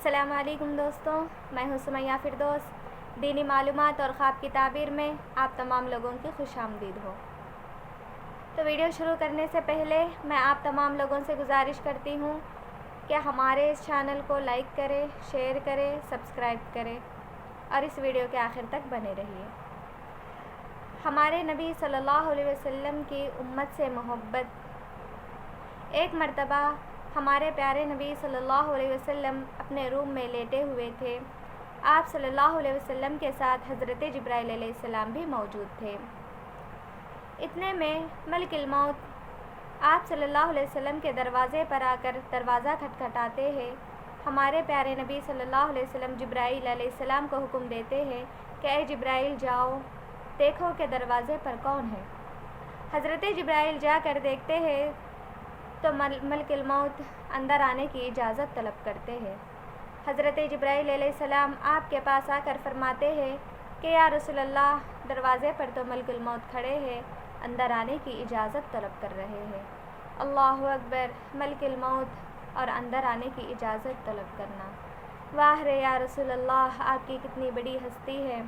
السلام علیکم دوستوں، میں ہوں سمیہ فردوس۔ دینی معلومات اور خواب کی تعبیر میں آپ تمام لوگوں کی خوش آمدید ہو۔ تو ویڈیو شروع کرنے سے پہلے میں آپ تمام لوگوں سے گزارش کرتی ہوں کہ ہمارے اس چینل کو لائک کریں، شیئر کریں، سبسکرائب کریں اور اس ویڈیو کے آخر تک بنے رہیے۔ ہمارے نبی صلی اللہ علیہ وسلم کی امت سے محبت۔ ایک مرتبہ ہمارے پیارے نبی صلی اللہ علیہ وسلم اپنے روم میں لیٹے ہوئے تھے۔ آپ صلی اللہ علیہ وسلم کے ساتھ حضرت جبرائیل علیہ السلام بھی موجود تھے۔ اتنے میں ملک الموت آپ صلی اللہ علیہ وسلم کے دروازے پر آ کر دروازہ کھٹکھٹاتے ہیں۔ ہمارے پیارے نبی صلی اللہ علیہ وسلم جبرائیل علیہ السلام کو حکم دیتے ہیں کہ اے جبرائیل جاؤ، دیکھو کہ دروازے پر کون ہے۔ حضرت جبرائیل جا کر دیکھتے ہیں تو ملک الموت اندر آنے کی اجازت طلب کرتے ہیں۔ حضرت جبرائیل علیہ السلام آپ کے پاس آ کر فرماتے ہیں کہ یا رسول اللہ، دروازے پر تو ملک الموت کھڑے ہیں، اندر آنے کی اجازت طلب کر رہے ہیں۔ اللہ اکبر! ملک الموت اور اندر آنے کی اجازت طلب کرنا، واہ رے یا رسول اللہ، آپ کی کتنی بڑی ہستی ہے،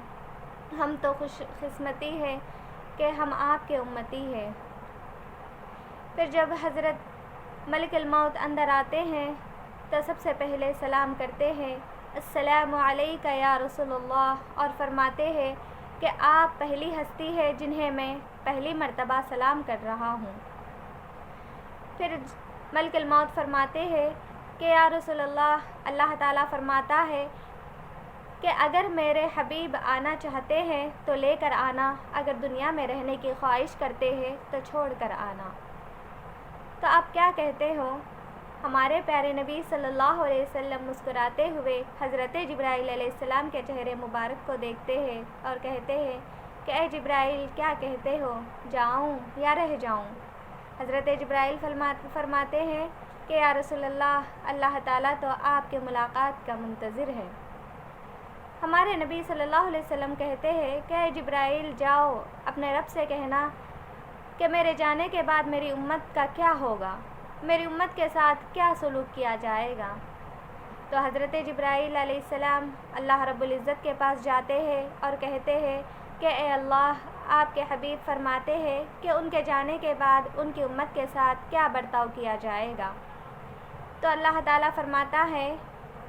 ہم تو خوش قسمتی ہے کہ ہم آپ کے امتی ہیں۔ پھر جب حضرت ملک الموت اندر آتے ہیں تو سب سے پہلے سلام کرتے ہیں، السلام علیکہ یا رسول اللہ، اور فرماتے ہیں کہ آپ پہلی ہستی ہے جنہیں میں پہلی مرتبہ سلام کر رہا ہوں۔ پھر ملک الموت فرماتے ہیں کہ یا رسول اللہ، اللہ تعالیٰ فرماتا ہے کہ اگر میرے حبیب آنا چاہتے ہیں تو لے کر آنا، اگر دنیا میں رہنے کی خواہش کرتے ہیں تو چھوڑ کر آنا۔ تو آپ کیا کہتے ہو؟ ہمارے پیارے نبی صلی اللہ علیہ وسلم مسکراتے ہوئے حضرت جبرائیل علیہ السلام کے چہرے مبارک کو دیکھتے ہیں اور کہتے ہیں کہ اے جبرائیل، کیا کہتے ہو، جاؤں یا رہ جاؤں؟ حضرت جبرائیل فرماتے ہیں کہ یا رسول اللہ، اللہ تعالیٰ تو آپ کے ملاقات کا منتظر ہے۔ ہمارے نبی صلی اللہ علیہ وسلم کہتے ہیں کہ اے جبرائیل، جاؤ اپنے رب سے کہنا کہ میرے جانے کے بعد میری امت کا کیا ہوگا، میری امت کے ساتھ کیا سلوک کیا جائے گا۔ تو حضرت جبرائیل علیہ السلام اللہ رب العزت کے پاس جاتے ہیں اور کہتے ہیں کہ اے اللہ، آپ کے حبیب فرماتے ہیں کہ ان کے جانے کے بعد ان کی امت کے ساتھ کیا برتاؤ کیا جائے گا۔ تو اللہ تعالیٰ فرماتا ہے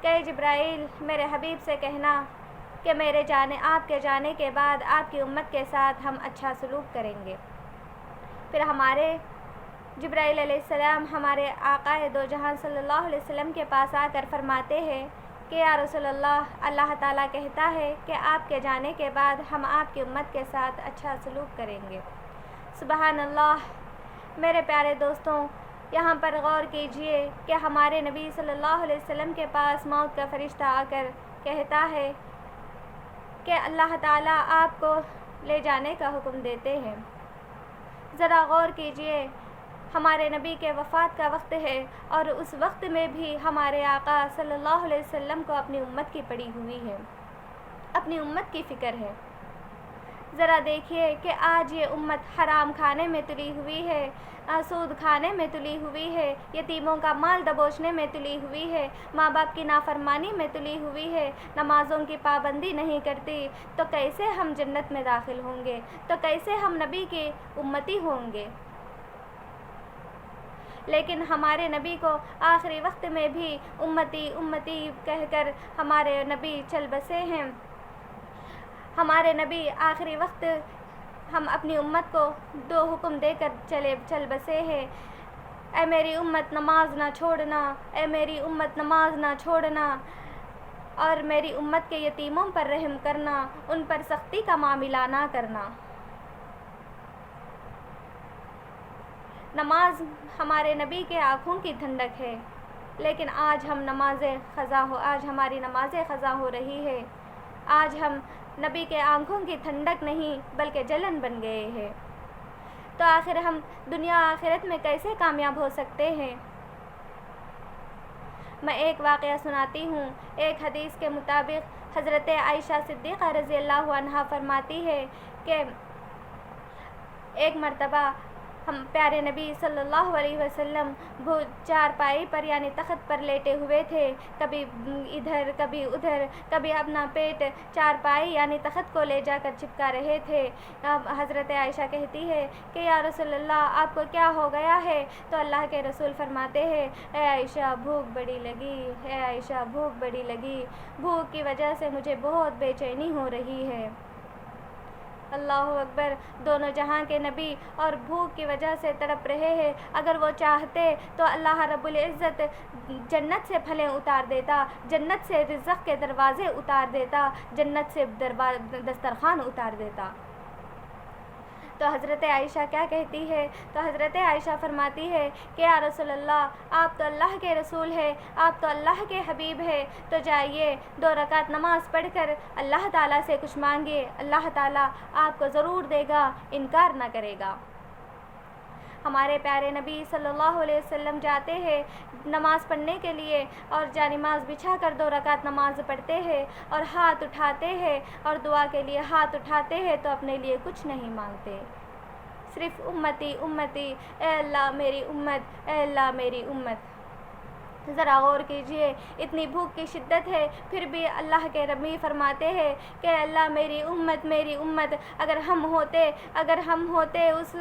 کہ اے جبرائیل، میرے حبیب سے کہنا کہ آپ کے جانے کے بعد آپ کی امت کے ساتھ ہم اچھا سلوک کریں گے۔ پھر ہمارے جبرائیل علیہ السلام ہمارے آقا دو جہان صلی اللہ علیہ وسلم کے پاس آ کر فرماتے ہیں کہ یا رسول اللہ، اللہ تعالیٰ کہتا ہے کہ آپ کے جانے کے بعد ہم آپ کی امت کے ساتھ اچھا سلوک کریں گے۔ سبحان اللہ! میرے پیارے دوستوں، یہاں پر غور کیجئے کہ ہمارے نبی صلی اللہ علیہ وسلم کے پاس موت کا فرشتہ آ کر کہتا ہے کہ اللہ تعالیٰ آپ کو لے جانے کا حکم دیتے ہیں۔ ذرا غور کیجئے، ہمارے نبی کے وفات کا وقت ہے اور اس وقت میں بھی ہمارے آقا صلی اللہ علیہ وسلم کو اپنی امت کی پڑی ہوئی ہے، اپنی امت کی فکر ہے۔ ذرا دیکھیے کہ آج یہ امت حرام کھانے میں تلی ہوئی ہے، سود کھانے میں تلی ہوئی ہے، یتیموں کا مال دبوچنے میں تلی ہوئی ہے، ماں باپ کی نافرمانی میں تلی ہوئی ہے، نمازوں کی پابندی نہیں کرتی، تو کیسے ہم جنت میں داخل ہوں گے؟ تو کیسے ہم نبی کے امتی ہوں گے؟ لیکن ہمارے نبی کو آخری وقت میں بھی امتی امتی کہہ کر ہمارے نبی چل بسے ہیں۔ ہمارے نبی آخری وقت ہم اپنی امت کو دو حکم دے کر چل بسے ہیں، اے میری امت نماز نہ چھوڑنا، اے میری امت نماز نہ چھوڑنا، اور میری امت کے یتیموں پر رحم کرنا، ان پر سختی کا معاملہ نہ کرنا۔ نماز ہمارے نبی کے آنکھوں کی ٹھنڈک ہے، لیکن آج ہماری نمازیں قضا ہو رہی ہے۔ آج ہم نبی کے آنکھوں کی ٹھنڈک نہیں بلکہ جلن بن گئے ہیں۔ تو آخر ہم دنیا آخرت میں کیسے کامیاب ہو سکتے ہیں؟ میں ایک واقعہ سناتی ہوں۔ ایک حدیث کے مطابق حضرت عائشہ صدیقہ رضی اللہ عنہا فرماتی ہے کہ ایک مرتبہ ہم پیارے نبی صلی اللہ علیہ وسلم وہ چارپائی پر یعنی تخت پر لیٹے ہوئے تھے، کبھی ادھر کبھی ادھر، کبھی اپنا پیٹ چارپائی یعنی تخت کو لے جا کر چپکا رہے تھے۔ اب حضرت عائشہ کہتی ہے کہ یا رسول اللہ آپ کو کیا ہو گیا ہے؟ تو اللہ کے رسول فرماتے ہیں اے عائشہ بھوک بڑی لگی، اے عائشہ بھوک بڑی لگی، بھوک کی وجہ سے مجھے بہت بے چینی ہو رہی ہے۔ اللہ اکبر، دونوں جہاں کے نبی اور بھوک کی وجہ سے تڑپ رہے ہیں۔ اگر وہ چاہتے تو اللہ رب العزت جنت سے پھلیں اتار دیتا، جنت سے رزق کے دروازے اتار دیتا، جنت سے دسترخوان اتار دیتا۔ تو حضرت عائشہ کیا کہتی ہے؟ تو حضرت عائشہ فرماتی ہے کہ یا رسول اللہ آپ تو اللہ کے رسول ہیں، آپ تو اللہ کے حبیب ہیں، تو جائیے 2 رکعت نماز پڑھ کر اللہ تعالیٰ سے کچھ مانگیے، اللہ تعالیٰ آپ کو ضرور دے گا، انکار نہ کرے گا۔ ہمارے پیارے نبی صلی اللہ علیہ وسلم جاتے ہیں نماز پڑھنے کے لیے اور جانماز بچھا کر 2 رکعت نماز پڑھتے ہیں اور ہاتھ اٹھاتے ہیں اور دعا کے لیے ہاتھ اٹھاتے ہیں تو اپنے لیے کچھ نہیں مانگتے، صرف امتی امتی، اے اللہ میری امت، اے اللہ میری امت۔ ذرا غور کیجئے، اتنی بھوک کی شدت ہے پھر بھی اللہ کے نبی فرماتے ہیں کہ اللہ میری امت میری امت۔ اگر ہم ہوتے اس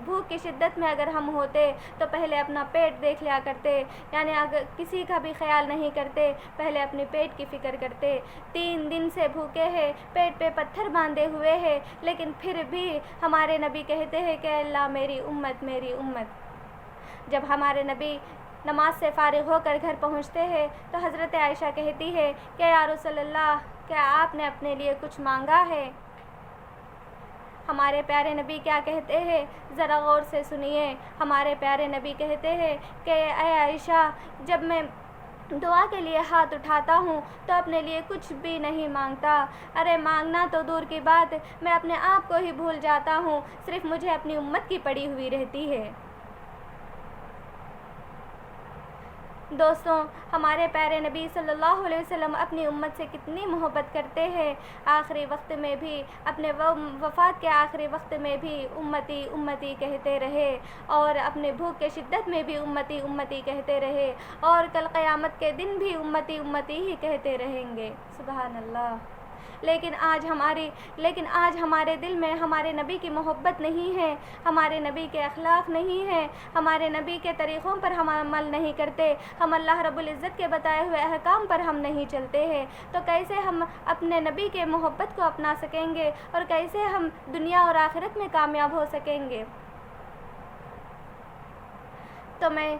بھوک کی شدت میں اگر ہم ہوتے تو پہلے اپنا پیٹ دیکھ لیا کرتے، یعنی اگر کسی کا بھی خیال نہیں کرتے، پہلے اپنے پیٹ کی فکر کرتے۔ 3 دن سے بھوکے ہیں، پیٹ پہ پتھر باندھے ہوئے ہیں، لیکن پھر بھی ہمارے نبی کہتے ہیں کہ اللہ میری امت میری امت۔ جب ہمارے نبی نماز سے فارغ ہو کر گھر پہنچتے ہیں تو حضرت عائشہ کہتی ہے کہ یا رسول اللہ کیا آپ نے اپنے لیے کچھ مانگا ہے؟ ہمارے پیارے نبی کیا کہتے ہیں؟ ذرا غور سے سنیے۔ ہمارے پیارے نبی کہتے ہیں کہ اے عائشہ جب میں دعا کے لیے ہاتھ اٹھاتا ہوں تو اپنے لیے کچھ بھی نہیں مانگتا، ارے مانگنا تو دور کی بات، میں اپنے آپ کو ہی بھول جاتا ہوں، صرف مجھے اپنی امت کی پڑی ہوئی رہتی ہے۔ دوستوں، ہمارے پیارے نبی صلی اللہ علیہ وسلم اپنی امت سے کتنی محبت کرتے ہیں، آخری وقت میں بھی اپنے وفات کے آخری وقت میں بھی امتی امتی کہتے رہے اور اپنے بھوک کے شدت میں بھی امتی امتی کہتے رہے اور کل قیامت کے دن بھی امتی امتی ہی کہتے رہیں گے۔ سبحان اللہ۔ لیکن آج ہمارے دل میں ہمارے نبی کی محبت نہیں ہے، ہمارے نبی کے اخلاق نہیں ہیں، ہمارے نبی کے طریقوں پر ہم عمل نہیں کرتے، ہم اللہ رب العزت کے بتائے ہوئے احکام پر ہم نہیں چلتے ہیں، تو کیسے ہم اپنے نبی کے محبت کو اپنا سکیں گے اور کیسے ہم دنیا اور آخرت میں کامیاب ہو سکیں گے؟ تو میں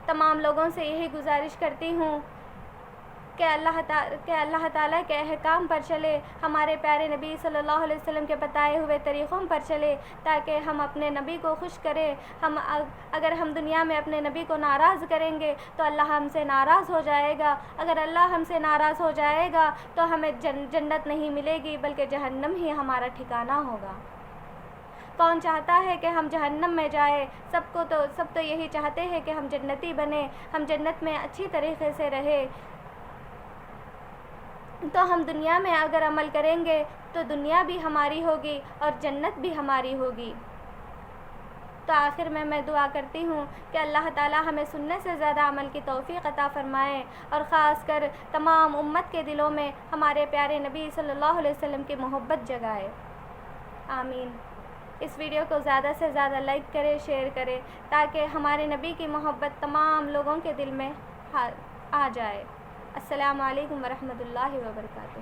تمام لوگوں سے یہی گزارش کرتی ہوں کہ اللہ تعالیٰ کے احکام پر چلے، ہمارے پیارے نبی صلی اللہ علیہ وسلم کے بتائے ہوئے طریقوں پر چلے تاکہ ہم اپنے نبی کو خوش کریں۔ اگر ہم دنیا میں اپنے نبی کو ناراض کریں گے تو اللہ ہم سے ناراض ہو جائے گا، اگر اللہ ہم سے ناراض ہو جائے گا تو ہمیں جنت نہیں ملے گی بلکہ جہنم ہی ہمارا ٹھکانہ ہوگا۔ کون چاہتا ہے کہ ہم جہنم میں جائیں؟ سب تو یہی چاہتے ہیں کہ ہم جنتی بنیں، ہم جنت میں اچھی طریقے سے رہیں۔ تو ہم دنیا میں اگر عمل کریں گے تو دنیا بھی ہماری ہوگی اور جنت بھی ہماری ہوگی۔ تو آخر میں دعا کرتی ہوں کہ اللہ تعالیٰ ہمیں سننے سے زیادہ عمل کی توفیق عطا فرمائے اور خاص کر تمام امت کے دلوں میں ہمارے پیارے نبی صلی اللہ علیہ وسلم کی محبت جگائے۔ آمین۔ اس ویڈیو کو زیادہ سے زیادہ لائک کرے، شیئر کرے تاکہ ہمارے نبی کی محبت تمام لوگوں کے دل میں آ جائے۔ السلام علیکم ورحمۃ اللہ وبرکاتہ۔